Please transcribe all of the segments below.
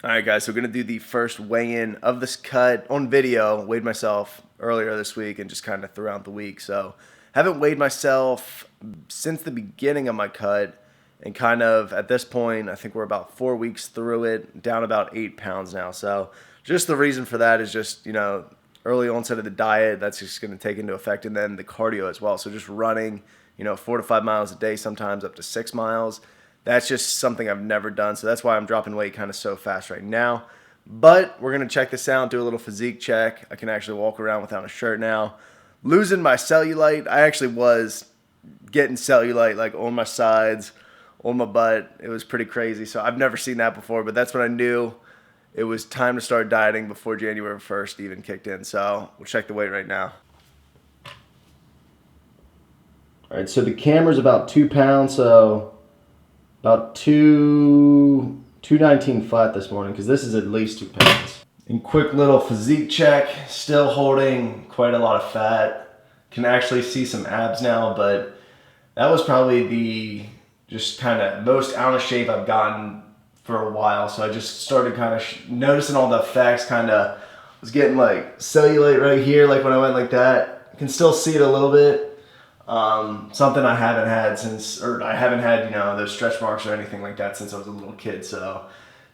All right, guys, so we're going to do the first weigh-in of this cut on video. Weighed myself earlier this week and just kind of throughout the week. So haven't weighed myself since the beginning of my cut. And kind of at this point, I think we're about 4 weeks through it, down about 8 pounds now. So just the reason for that is just, early onset of the diet. That's just going to take into effect. And then the cardio as well. So just running, 4 to 5 miles a day, sometimes up to 6 miles. That's just something I've never done, so that's why I'm dropping weight kind of so fast right now. But we're going to check this out, do a little physique check. I can actually walk around without a shirt now. Losing my cellulite. I actually was getting cellulite like on my sides, on my butt. It was pretty crazy, so I've never seen that before, but that's when I knew it was time to start dieting before January 1st even kicked in. So we'll check the weight right now. All right, so the camera's about 2 pounds, so about 219 flat this morning, because this is at least 2 pounds. And quick little physique check, still holding quite a lot of fat. Can actually see some abs now, but that was probably the just kind of most out of shape I've gotten for a while. So I just started kind of noticing all the effects, kind of was getting like cellulite right here, like when I went like that. I can still see it a little bit. Something I haven't had those stretch marks or anything like that since I was a little kid. So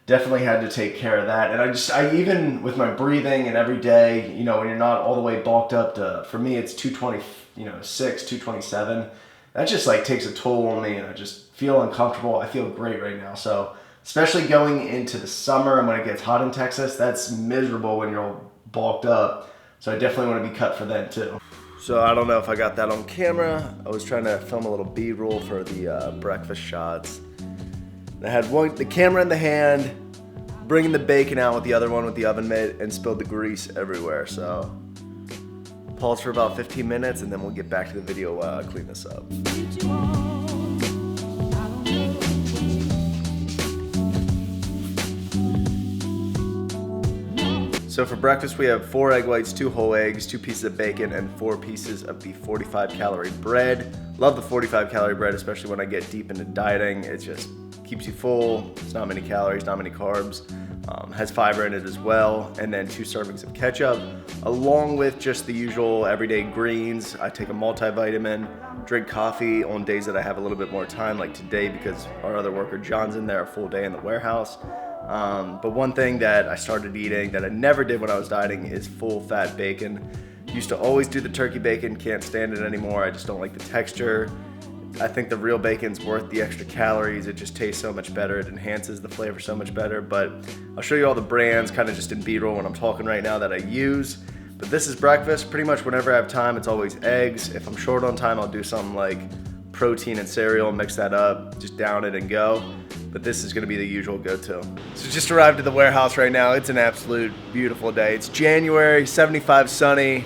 definitely had to take care of that. And I even with my breathing and every day, when you're not all the way bulked up to, for me, it's 226, 227. That just like takes a toll on me and I just feel uncomfortable. I feel great right now. So especially going into the summer and when it gets hot in Texas, that's miserable when you're all bulked up. So I definitely want to be cut for that too. So I don't know if I got that on camera. I was trying to film a little B-roll for the breakfast shots. I had the camera in the hand, bringing the bacon out with the other one with the oven mitt, and spilled the grease everywhere. So pause for about 15 minutes, and then we'll get back to the video while I clean this up. So for breakfast, we have 4 egg whites, 2 whole eggs, 2 pieces of bacon, and 4 pieces of the 45-calorie bread. Love the 45-calorie bread, especially when I get deep into dieting. It just keeps you full. It's not many calories, not many carbs. Has fiber in it as well. And then 2 servings of ketchup, along with just the usual everyday greens. I take a multivitamin, drink coffee on days that I have a little bit more time, like today because our other worker, John's in there a full day in the warehouse. But one thing that I started eating that I never did when I was dieting is full fat bacon. Used to always do the turkey bacon, can't stand it anymore. I just don't like the texture. I think the real bacon's worth the extra calories. It just tastes so much better. It enhances the flavor so much better. But I'll show you all the brands kind of just in B-roll when I'm talking right now that I use. But this is breakfast. Pretty much whenever I have time, it's always eggs. If I'm short on time, I'll do something like protein and cereal, mix that up, just down it and go. But this is gonna be the usual go-to. So just arrived at the warehouse right now. It's an absolute beautiful day. It's January, 75 sunny,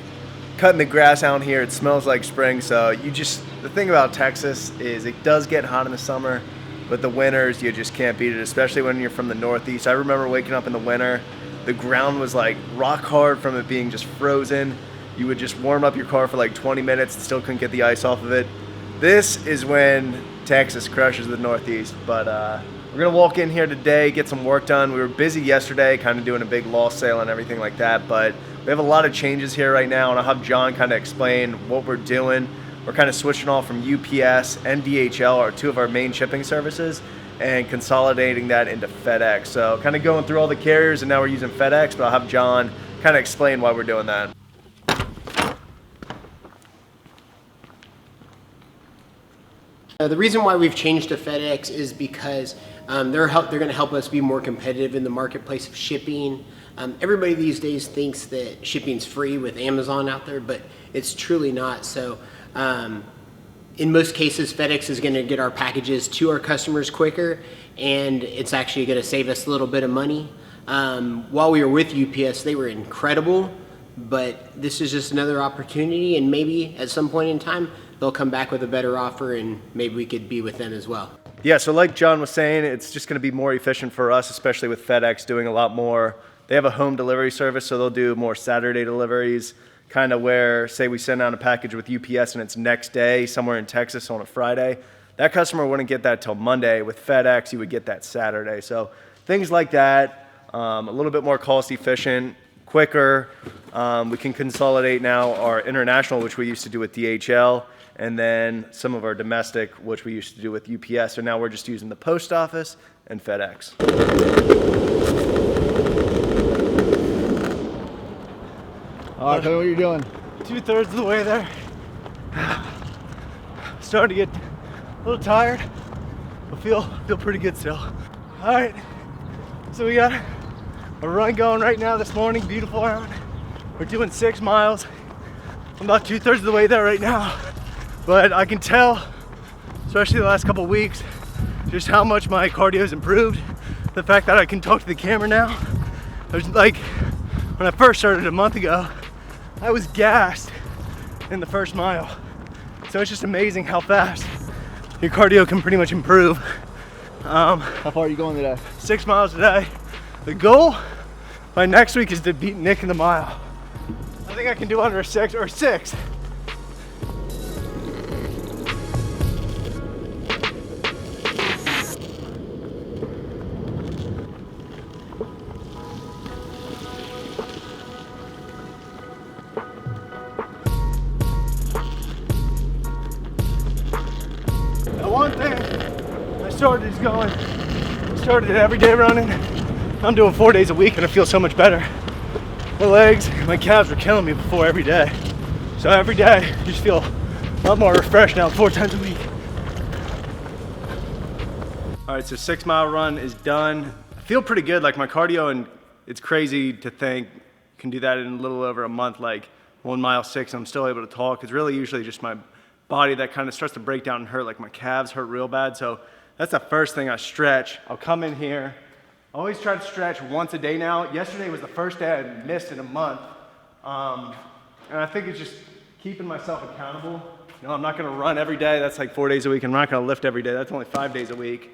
cutting the grass out here. It smells like spring. So the thing about Texas is it does get hot in the summer, but the winters, you just can't beat it, especially when you're from the Northeast. I remember waking up in the winter, the ground was like rock hard from it being just frozen. You would just warm up your car for like 20 minutes and still couldn't get the ice off of it. This is when Texas crushes the Northeast, but we're gonna walk in here today, get some work done. We were busy yesterday, kind of doing a big loss sale and everything like that, but we have a lot of changes here right now, and I'll have John kind of explain what we're doing. We're kind of switching off from UPS and DHL, are 2 of our main shipping services, and consolidating that into FedEx. So kind of going through all the carriers, and now we're using FedEx, but I'll have John kind of explain why we're doing that. The reason why we've changed to FedEx is because they're going to help us be more competitive in the marketplace of shipping. Everybody these days thinks that shipping's free with Amazon out there, but it's truly not. So in most cases, FedEx is going to get our packages to our customers quicker, and it's actually going to save us a little bit of money. While we were with UPS, they were incredible, but this is just another opportunity, and maybe at some point in time, they'll come back with a better offer, and maybe we could be with them as well. Yeah, so like John was saying, it's just going to be more efficient for us, especially with FedEx doing a lot more. They have a home delivery service, so they'll do more Saturday deliveries, kind of where, say we send out a package with UPS and it's next day somewhere in Texas on a Friday. That customer wouldn't get that till Monday. With FedEx, you would get that Saturday. So things like that. a little bit more cost efficient, quicker. We can consolidate now our international, which we used to do with DHL, and then some of our domestic, which we used to do with UPS. So now we're just using the post office and FedEx. All right, tell me what you're doing. 2/3 of the way there. Starting to get a little tired, but feel pretty good still. All right, so we got a run going right now this morning, beautiful run. We're doing 6 miles. I'm about 2/3 of the way there right now, but I can tell, especially the last couple of weeks, just how much my cardio has improved. The fact that I can talk to the camera now. I was like, when I first started a month ago, I was gassed in the first mile. So it's just amazing how fast your cardio can pretty much improve. How far are you going today? 6 miles a day. The goal by next week is to beat Nick in the mile. I think I can do under a 6 or 6. One thing I started everyday running. I'm doing 4 days a week and I feel so much better. My legs, my calves were killing me before every day. So every day, I just feel a lot more refreshed now 4 times a week. All right, so 6 mile run is done. I feel pretty good, like my cardio, and it's crazy to think I can do that in a little over a month, like 1 mile 6, and I'm still able to talk. It's really usually just my body that kind of starts to break down and hurt, like my calves hurt real bad. So that's the first thing I stretch. I'll come in here. I always try to stretch once a day now. Yesterday was the first day I missed in a month. And I think it's just keeping myself accountable. You know, I'm not gonna run every day. That's like 4 days a week. I'm not gonna lift every day. That's only 5 days a week.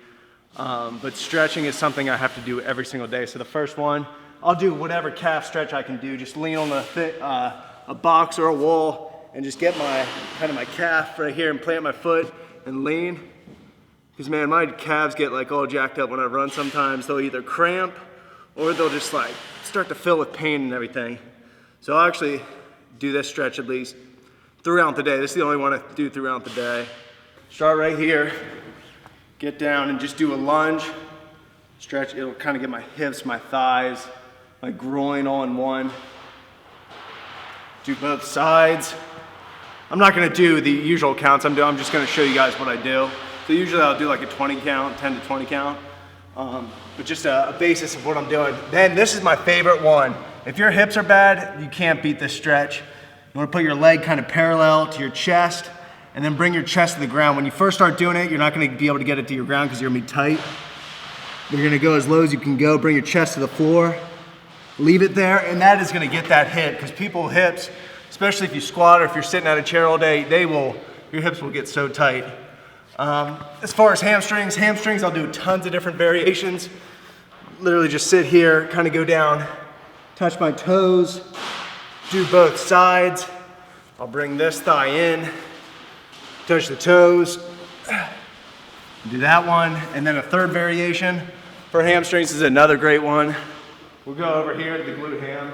But stretching is something I have to do every single day. So the first one, I'll do whatever calf stretch I can do. Just lean on a box or a wall and just get my calf right here and plant my foot and lean. Because man, my calves get like all jacked up when I run sometimes. They'll either cramp or they'll just like start to fill with pain and everything. So I'll actually do this stretch at least throughout the day. This is the only one I do throughout the day. Start right here, get down and just do a lunge. Stretch, it'll kind of get my hips, my thighs, my groin all in one. Do both sides. I'm not gonna do the usual counts I'm just gonna show you guys what I do. So usually I'll do like a 20 count, 10 to 20 count, but just a basis of what I'm doing. Then this is my favorite one. If your hips are bad, you can't beat this stretch. You wanna put your leg kind of parallel to your chest and then bring your chest to the ground. When you first start doing it, you're not gonna be able to get it to your ground because you're gonna be tight. You're gonna go as low as you can go, bring your chest to the floor, leave it there, and that is gonna get that hit, because people's hips, especially if you squat or if you're sitting at a chair all day, your hips will get so tight. As far as hamstrings, I'll do tons of different variations. Literally just sit here, kind of go down, touch my toes, do both sides. I'll bring this thigh in, touch the toes, do that one, and then a third variation for hamstrings is another great one. We'll go over here to the glute ham.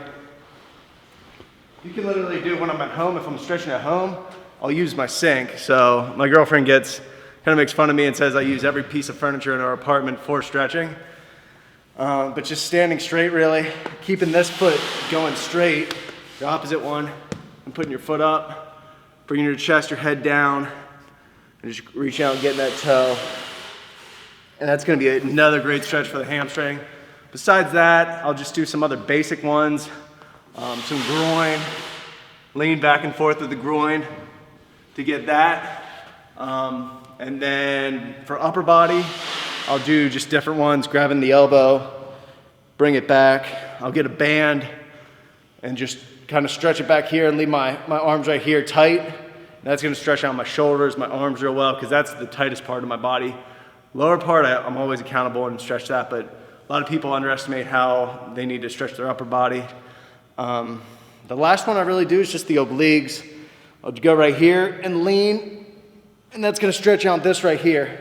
You can literally do when I'm at home. If I'm stretching at home, I'll use my sink. So my girlfriend kind of makes fun of me and says I use every piece of furniture in our apartment for stretching. But just standing straight, really, keeping this foot going straight, the opposite one, and putting your foot up, bringing your chest, your head down, and just reach out and get that toe. And that's gonna be another great stretch for the hamstring. Besides that, I'll just do some other basic ones, some groin, lean back and forth with the groin to get that. And then for upper body, I'll do just different ones, grabbing the elbow, bring it back. I'll get a band and just kind of stretch it back here and leave my arms right here tight. And that's gonna stretch out my shoulders, my arms real well, because that's the tightest part of my body. Lower part, I'm always accountable and stretch that, but a lot of people underestimate how they need to stretch their upper body. The last one I really do is just the obliques. I'll go right here and lean, and that's gonna stretch out this right here.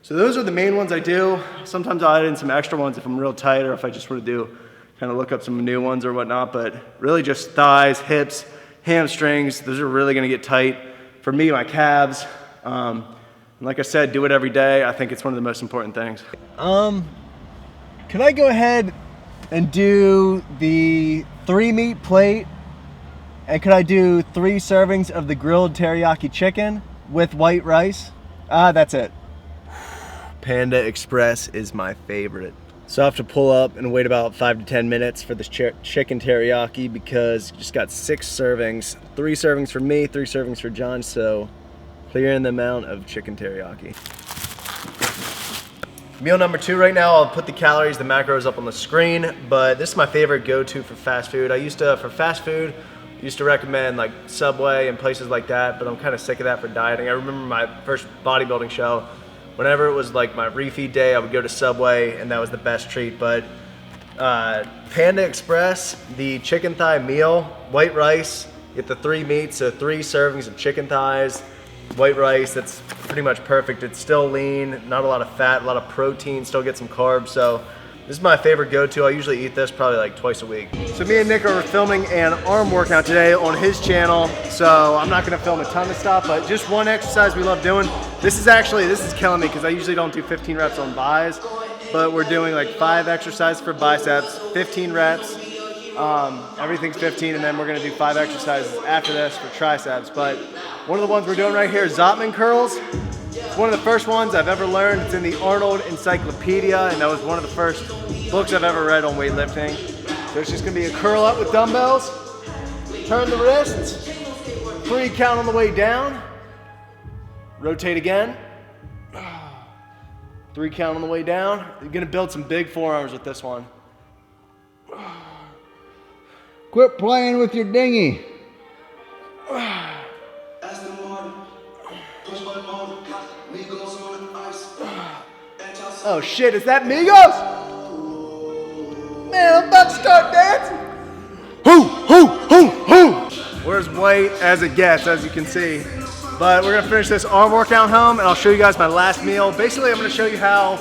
So those are the main ones I do. Sometimes I'll add in some extra ones if I'm real tight or if I just want to do, kind of look up some new ones or whatnot, but really just thighs, hips, hamstrings. Those are really going to get tight. For me, my calves. And like I said, do it every day. I think it's one of the most important things. Can I go ahead and do the 3-meat plate? And could I do 3 servings of the grilled teriyaki chicken with white rice? That's it. Panda Express is my favorite. So I have to pull up and wait about 5 to 10 minutes for this chicken teriyaki because just got 6 servings. 3 servings for me, 3 servings for John, so clearing the amount of chicken teriyaki. Meal number 2 right now, I'll put the calories, the macros up on the screen, but this is my favorite go-to for fast food. For fast food, I used to recommend like Subway and places like that, but I'm kind of sick of that for dieting. I remember my first bodybuilding show, whenever it was like my refeed day, I would go to Subway and that was the best treat. But Panda Express, the chicken thigh meal, white rice, get the 3 meats, so 3 servings of chicken thighs, white rice, that's pretty much perfect. It's still lean, not a lot of fat, a lot of protein, still get some carbs. So this is my favorite go-to. I usually eat this probably like twice a week. So me and Nick are filming an arm workout today on his channel. So I'm not gonna film a ton of stuff, but just one exercise we love doing. This is killing me because I usually don't do 15 reps on buys, but we're doing like 5 exercises for biceps, 15 reps. Everything's 15, and then we're gonna do 5 exercises after this for triceps. But one of the ones we're doing right here is Zottman curls. It's one of the first ones I've ever learned. It's in the Arnold Encyclopedia, and that was one of the first books I've ever read on weightlifting. So it's just gonna be a curl up with dumbbells, turn the wrists, 3 count on the way down, rotate again, 3 count on the way down. You're gonna build some big forearms with this one. Quit playing with your dinghy. Oh shit, is that Migos? Man, I'm about to start dancing. Hoo, hoo, hoo, hoo. We're as white as it gets, as you can see. But we're gonna finish this arm workout home and I'll show you guys my last meal. Basically, I'm gonna show you how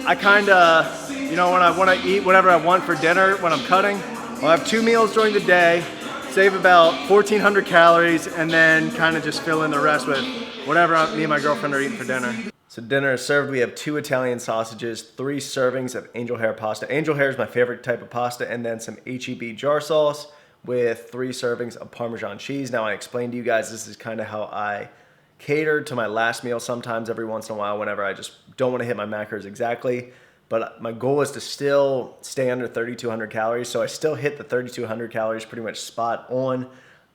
I kinda, when I wanna eat whatever I want for dinner when I'm cutting, I'll have 2 meals during the day, save about 1,400 calories, and then kinda just fill in the rest with whatever me and my girlfriend are eating for dinner. So dinner is served. We have 2 Italian sausages, 3 servings of angel hair pasta. Angel hair is my favorite type of pasta, and then some HEB jar sauce with 3 servings of Parmesan cheese. Now I explained to you guys, this is kind of how I cater to my last meal sometimes every once in a while whenever I just don't want to hit my macros exactly. But my goal is to still stay under 3,200 calories. So I still hit the 3,200 calories pretty much spot on.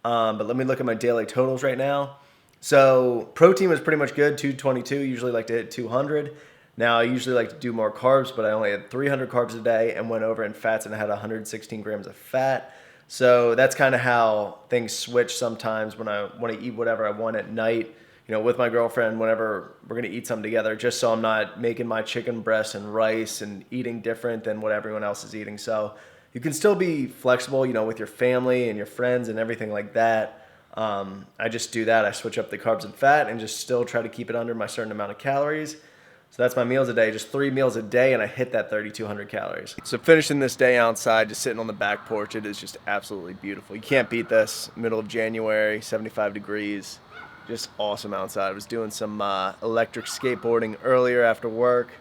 But let me look at my daily totals right now. So protein was pretty much good, 222, usually like to hit 200. Now I usually like to do more carbs, but I only had 300 carbs a day and went over in fats and I had 116 grams of fat. So that's kind of how things switch sometimes when I want to eat whatever I want at night, with my girlfriend, whenever we're going to eat something together, just so I'm not making my chicken breast and rice and eating different than what everyone else is eating. So you can still be flexible, with your family and your friends and everything like that. I just do that. I switch up the carbs and fat and just still try to keep it under my certain amount of calories. So that's my meals a day, just 3 meals a day, and I hit that 3,200 calories. So finishing this day outside, just sitting on the back porch, it is just absolutely beautiful. You can't beat this. Middle of January, 75 degrees, just awesome outside. I was doing some electric skateboarding earlier after work,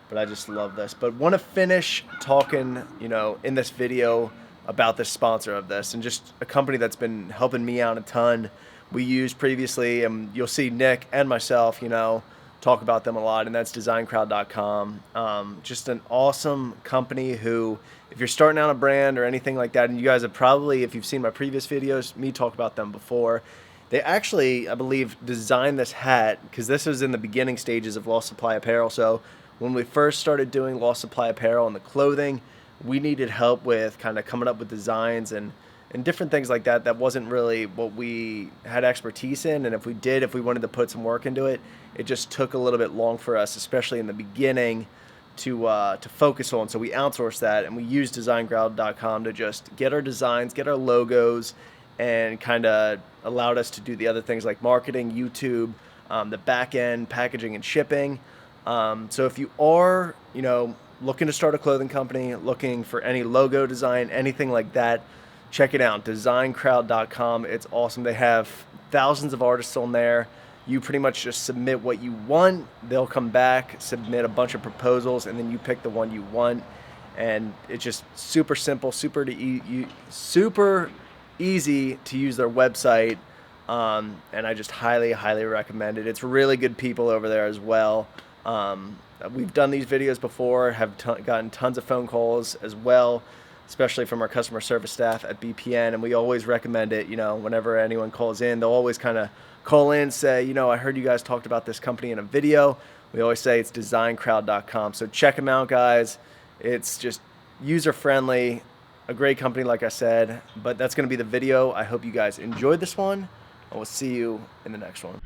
but I just love this. But want to finish talking, in this video about the sponsor of this and just a company that's been helping me out a ton. We used previously, and you'll see Nick and myself, talk about them a lot, and that's designcrowd.com. Just an awesome company who, if you're starting out a brand or anything like that, and you guys have probably, if you've seen my previous videos, me talk about them before, they actually, I believe, designed this hat because this was in the beginning stages of Lost Supply Apparel. So when we first started doing Lost Supply Apparel and the clothing, we needed help with kind of coming up with designs and different things like that. That wasn't really what we had expertise in. And if we wanted to put some work into it, it just took a little bit long for us, especially in the beginning, to focus on. So we outsourced that and we used designcrowd.com to just get our designs, get our logos, and kind of allowed us to do the other things like marketing, YouTube, the back end, packaging and shipping. So if you are, looking to start a clothing company, looking for any logo design, anything like that, check it out, designcrowd.com. It's awesome. They have thousands of artists on there. You pretty much just submit what you want. They'll come back, submit a bunch of proposals, and then you pick the one you want. And it's just super simple, super easy to use their website. And I just highly recommend it. It's really good people over there as well. We've done these videos before, have gotten tons of phone calls as well, especially from our customer service staff at BPN, and we always recommend it. Whenever anyone calls in, they'll always kind of call in, say, I heard you guys talked about this company in a video. We always say it's designcrowd.com. So check them out, guys. It's just user-friendly, a great company, like I said. But that's going to be the video. I hope you guys enjoyed this one. I will see you in the next one.